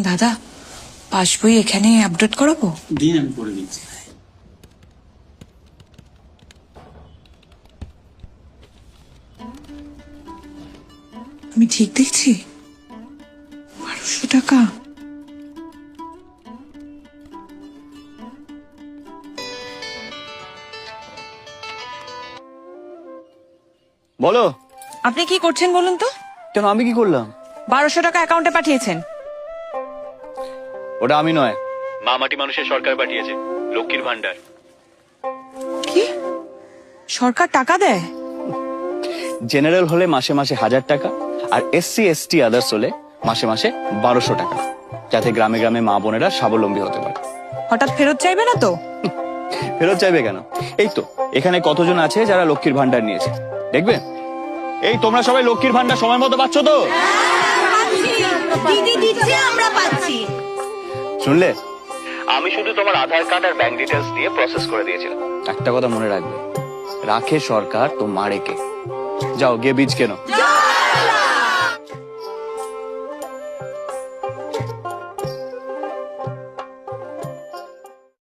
দাদা, পাসবই এখানে আপডেট করাবো? দিন, আমি করে দিচ্ছি। আমি ঠিক দেখছি? 1200 টাকা? বলো। আপনি কি করছেন বলুন তো? কেন, আমি কি করলাম? 1200 টাকা অ্যাকাউন্টে পাঠিয়েছেন। ওটা আমি নয়, মা মাটি মানুষের সরকার পাঠিয়েছে, লক্ষ্মীর ভান্ডার। কি? সরকার টাকা দেয়? জেনারেল হলে মাসে মাসে 1000 টাকা, আর SC ST আদার্স হলে মাসে মাসে 1200 টাকা, যাতে গ্রামে গ্রামে মা বোনেরা স্বাবলম্বী হতে পারে। হঠাৎ ফেরত চাইবে না তো? ফেরত চাইবে কেন? এই তো এখানে কতজন আছে যারা লক্ষ্মীর ভান্ডার নিয়েছে, দেখবে। এই তোমরা সবাই লক্ষ্মীর ভান্ডার সময় মতো পাচ্ছ তো? দিদি দিচ্ছে, আমরা পাচ্ছি। শুনলে, আমি শুধু তোমার আধার কার্ড আর ব্যাংক ডিটেলস দিয়ে প্রসেস করে দিয়েছিলাম। একটা কথা মনে রাখবে, রাখে সরকার তো মারে কে। যাও গিয়ে বীজ কেনো।